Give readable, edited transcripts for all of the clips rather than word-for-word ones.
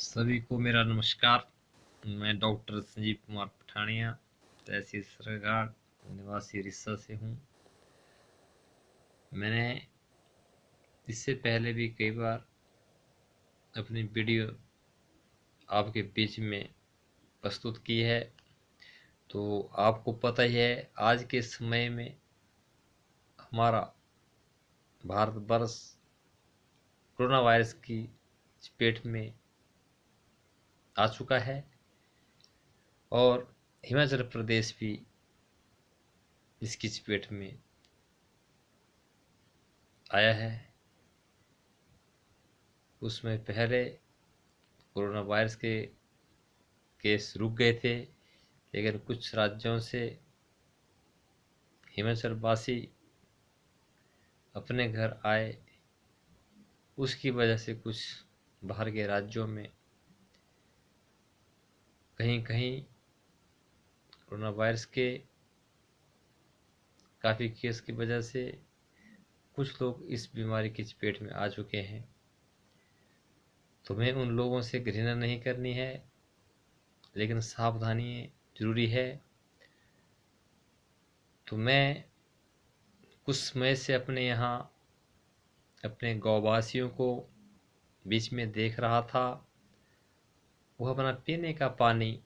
सभी को मेरा नमस्कार। मैं डॉक्टर संजीव कुमार पठानिया, तहसील सरगाड़, निवासी रिस्सा से हूँ। मैंने इससे पहले भी कई बार अपनी वीडियो आपके बीच में प्रस्तुत की है। तो आपको पता ही है, आज के समय में हमारा भारतवर्ष कोरोना वायरस की चपेट में आ चुका है और हिमाचल प्रदेश भी इसकी चपेट में आया है। उसमें पहले कोरोना वायरस के केस रुक गए थे, लेकिन कुछ राज्यों से हिमाचल वासी अपने घर आए, उसकी वजह से कुछ बाहर के राज्यों में कहीं कहीं कोरोना वायरस के काफ़ी केस की वजह से कुछ लोग इस बीमारी की चपेट में आ चुके हैं। तुम्हें उन लोगों से घृणा नहीं करनी है, लेकिन सावधानी जरूरी है। तो मैं कुछ समय से अपने यहाँ अपने गाँववासियों को बीच में देख रहा था। वह अपना पीने का पानी,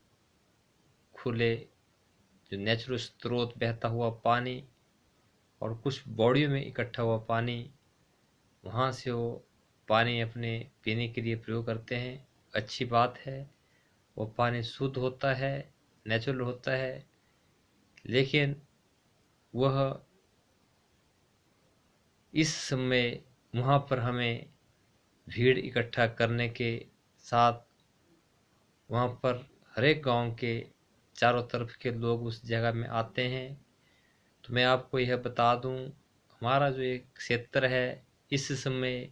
खुले जो नेचुरल स्रोत बहता हुआ पानी और कुछ बॉडियों में इकट्ठा हुआ पानी, वहाँ से वो पानी अपने पीने के लिए प्रयोग करते हैं। अच्छी बात है, वो पानी शुद्ध होता है, नेचुरल होता है। लेकिन वह इस समय वहाँ पर हमें भीड़ इकट्ठा करने के साथ वहाँ पर हर एक गाँव के चारों तरफ के लोग उस जगह में आते हैं। तो मैं आपको यह बता दूं, हमारा जो एक क्षेत्र है इस समय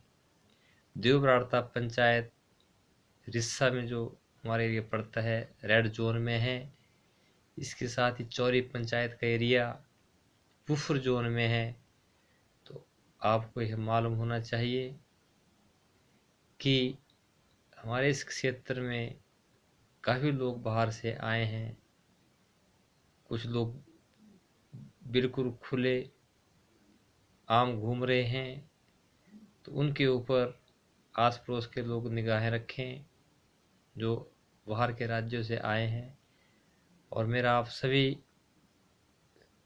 देवब्राड़ता पंचायत रिस्सा में जो हमारा एरिया पड़ता है, रेड जोन में है। इसके साथ ही चौरी पंचायत का एरिया बुफर जोन में है। तो आपको यह मालूम होना चाहिए कि हमारे इस क्षेत्र में काफ़ी लोग बाहर से आए हैं। कुछ लोग बिल्कुल खुले आम घूम रहे हैं। तो उनके ऊपर आस पड़ोस के लोग निगाहें रखें जो बाहर के राज्यों से आए हैं। और मेरा आप सभी,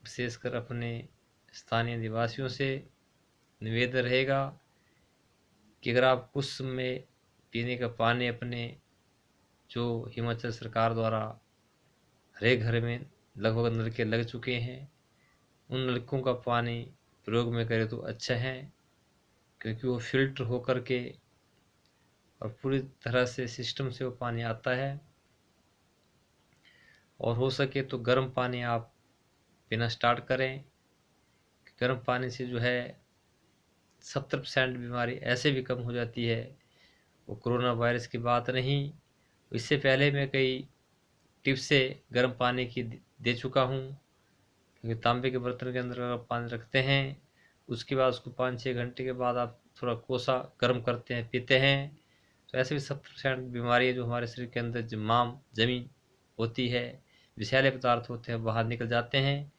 विशेषकर अपने स्थानीय निवासियों से निवेदन रहेगा कि अगर आप कुछ समय पीने का पानी अपने जो हिमाचल सरकार द्वारा हर एक घर में लगभग नलके लग चुके हैं, उन नलकों का पानी प्रयोग में करें तो अच्छा है, क्योंकि वो फिल्टर होकर के और पूरी तरह से सिस्टम से वो पानी आता है। और हो सके तो गर्म पानी आप पीना स्टार्ट करें। गर्म पानी से जो है 70% बीमारी ऐसे भी कम हो जाती है। वो कोरोना वायरस की बात नहीं, इससे पहले मैं कई टिप्स गर्म पानी की दे चुका हूँ। क्योंकि तांबे के बर्तन के अंदर अगर पानी रखते हैं, उसके बाद उसको 5-6 घंटे के बाद आप थोड़ा कोसा गर्म करते हैं, पीते हैं, तो ऐसे भी 70% बीमारी जो हमारे शरीर के अंदर जमी होती है, विषैले पदार्थ होते हैं, बाहर निकल जाते हैं।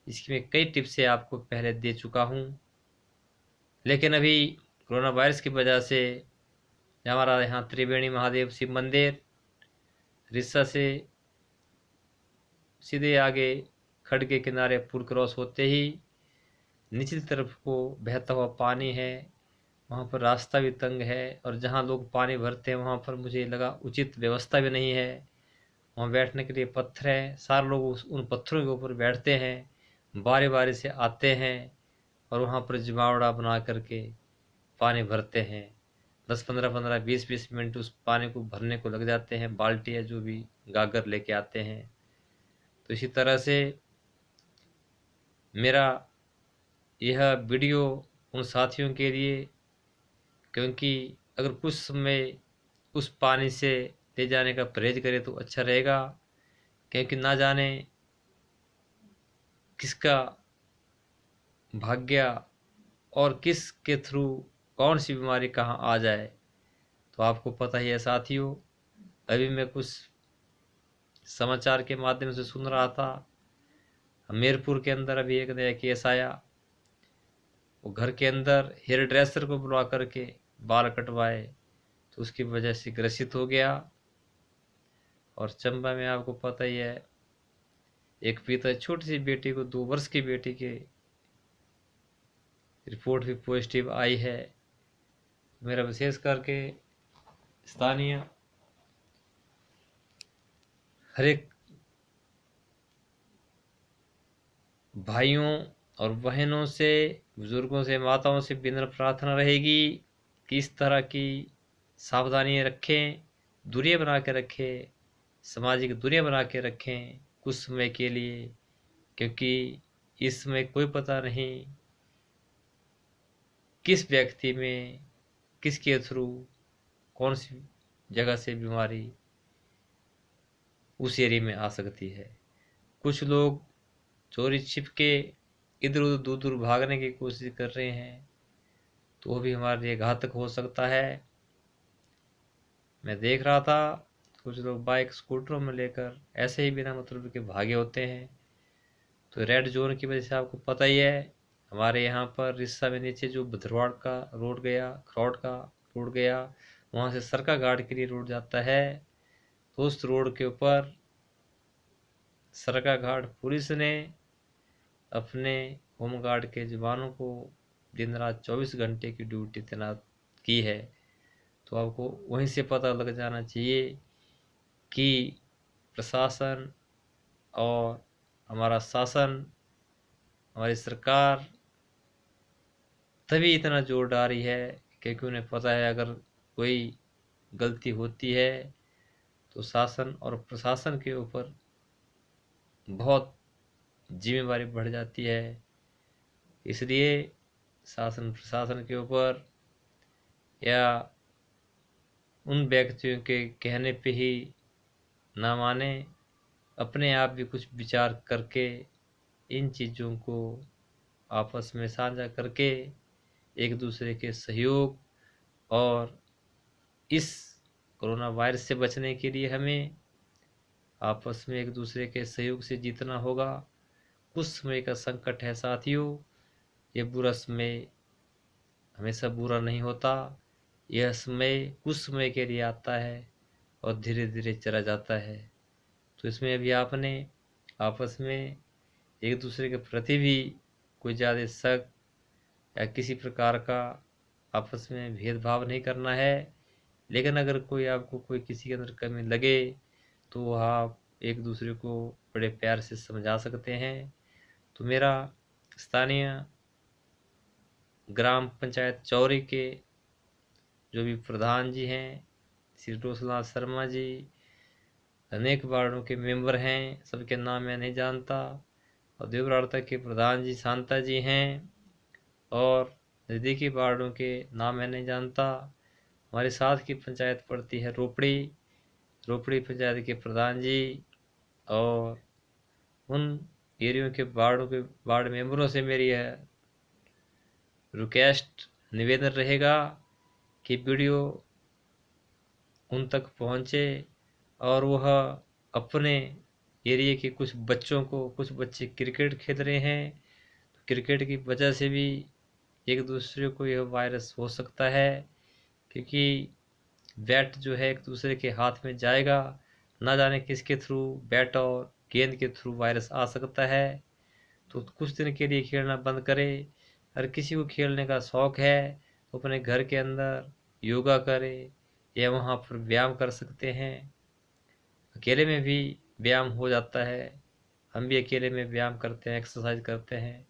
इसकी मैं कई टिप्स आपको पहले दे चुका हूँ। लेकिन अभी कोरोना वायरस की वजह से हमारा यहाँ त्रिवेणी महादेव शिव मंदिर रिस्सा से सीधे आगे खड्ड के किनारे पुल क्रॉस होते ही निचली तरफ को बहता हुआ पानी है। वहाँ पर रास्ता भी तंग है और जहाँ लोग पानी भरते हैं वहाँ पर मुझे लगा उचित व्यवस्था भी नहीं है। वहाँ बैठने के लिए पत्थर है, सारे लोग उन पत्थरों के ऊपर बैठते हैं, बारी बारी से आते हैं और वहाँ पर जमावड़ा बना करके पानी भरते हैं। 10-15, 20-20 मिनट उस पानी को भरने को लग जाते हैं। बाल्टी या जो भी गागर लेके आते हैं। तो इसी तरह से मेरा यह वीडियो उन साथियों के लिए, क्योंकि अगर कुछ समय उस पानी से ले जाने का परहेज करें तो अच्छा रहेगा, क्योंकि ना जाने किसका भाग्य और किस के थ्रू कौन सी बीमारी कहाँ आ जाए। तो आपको पता ही है साथियों, अभी मैं कुछ समाचार के माध्यम से सुन रहा था, हमीरपुर के अंदर अभी एक नया केस आया। वो घर के अंदर हेयर ड्रेसर को बुला करके बाल कटवाए तो उसकी वजह से ग्रसित हो गया। और चंबा में आपको पता ही है, एक पिता छोटी सी बेटी को 2 वर्ष की बेटी के रिपोर्ट भी पॉजिटिव आई है। मेरा विशेष करके स्थानीय हर एक भाइयों और बहनों से, बुजुर्गों से, माताओं से विनम्र प्रार्थना रहेगी कि इस तरह की सावधानियां रखें, दूरियां बना के रखें, सामाजिक दूरियां बना के रखें कुछ समय के लिए, क्योंकि इस समय कोई पता नहीं किस व्यक्ति में, किसके थ्रू, कौन सी जगह से बीमारी उस एरिया में आ सकती है। कुछ लोग चोरी छिप के इधर उधर दूर दूर भागने की कोशिश कर रहे हैं, तो वो भी हमारे लिए घातक हो सकता है। मैं देख रहा था कुछ लोग बाइक स्कूटरों में लेकर ऐसे ही बिना मतलब के भागे होते हैं। तो रेड जोन की वजह से आपको पता ही है, हमारे यहाँ पर रिस्सा में नीचे जो भद्रवाड़ का रोड गया, खरौड़ का रोड गया, वहाँ से सरका घाट के लिए रोड जाता है। तो उस रोड के ऊपर सरका घाट पुलिस ने अपने होमगार्ड के जवानों को दिन रात 24 घंटे की ड्यूटी तैनात की है। तो आपको वहीं से पता लग जाना चाहिए कि प्रशासन और हमारा शासन, हमारी सरकार तभी इतना जोर डाल रही है क्योंकि उन्हें पता है अगर कोई गलती होती है तो शासन और प्रशासन के ऊपर बहुत जिम्मेवारी बढ़ जाती है। इसलिए शासन प्रशासन के ऊपर या उन व्यक्तियों के कहने पे ही ना माने, अपने आप भी कुछ विचार करके इन चीज़ों को आपस में साझा करके एक दूसरे के सहयोग और इस कोरोना वायरस से बचने के लिए हमें आपस में एक दूसरे के सहयोग से जीतना होगा। कुछ समय का संकट है साथियों, ये बुरा समय हमेशा बुरा नहीं होता। यह समय कुछ समय के लिए आता है और धीरे धीरे चला जाता है। तो इसमें अभी आपने आपस में एक दूसरे के प्रति भी कोई ज़्यादा शक या किसी प्रकार का आपस में भेदभाव नहीं करना है। लेकिन अगर कोई आपको कोई किसी के अंदर कमी लगे तो आप एक दूसरे को बड़े प्यार से समझा सकते हैं। तो मेरा स्थानीय ग्राम पंचायत चौरी के जो भी प्रधान जी हैं, श्री रोसलाल शर्मा जी, अनेक वार्डों के मेंबर हैं, सबके नाम मैं नहीं जानता, और देवराड़ता के प्रधान जी शांता जी हैं, और नज़दीकी वार्डों के नाम मैं नहीं जानता। हमारे साथ की पंचायत पड़ती है रोपड़ी पंचायत के प्रधान जी, और उन एरियो के वार्डों के वार्ड मेंबरों से मेरी यह रिक्वेस्ट निवेदन रहेगा कि वीडियो उन तक पहुंचे और वह अपने एरिया के कुछ बच्चों को, कुछ बच्चे क्रिकेट खेल रहे हैं, तो क्रिकेट की वजह से भी एक दूसरे को यह वायरस हो सकता है, क्योंकि बैट जो है एक दूसरे के हाथ में जाएगा, ना जाने किसके थ्रू बैट और गेंद के थ्रू वायरस आ सकता है। तो कुछ दिन के लिए खेलना बंद करें। हर किसी को खेलने का शौक है तो अपने घर के अंदर योगा करे या वहाँ पर व्यायाम कर सकते हैं। अकेले में भी व्यायाम हो जाता है, हम भी अकेले में व्यायाम करते हैं, एक्सरसाइज करते हैं।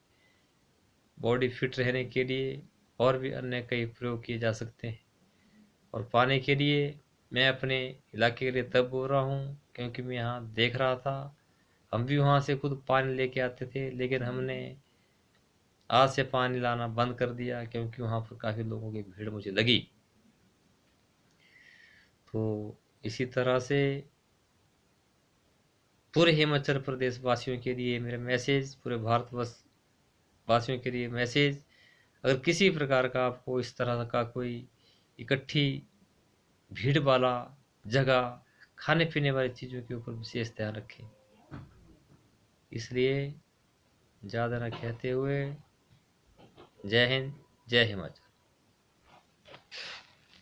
बॉडी फिट रहने के लिए और भी अन्य कई प्रयोग किए जा सकते हैं। और पानी के लिए मैं अपने इलाके के लिए तब बोल रहा हूँ क्योंकि मैं यहाँ देख रहा था, हम भी वहाँ से खुद पानी लेके आते थे, लेकिन हमने आज से पानी लाना बंद कर दिया क्योंकि वहाँ पर काफ़ी लोगों की भीड़ मुझे लगी। तो इसी तरह से पूरे हिमाचल प्रदेश वासियों के लिए मेरा मैसेज, पूरे भारतवर्ष वासियों के लिए मैसेज, अगर किसी प्रकार का आपको इस तरह का कोई इकट्ठी भीड़ वाला जगह खाने पीने वाली चीज़ों के ऊपर विशेष ध्यान रखें। इसलिए ज़्यादा न कहते हुए जय हिंद, जय हिमाचल।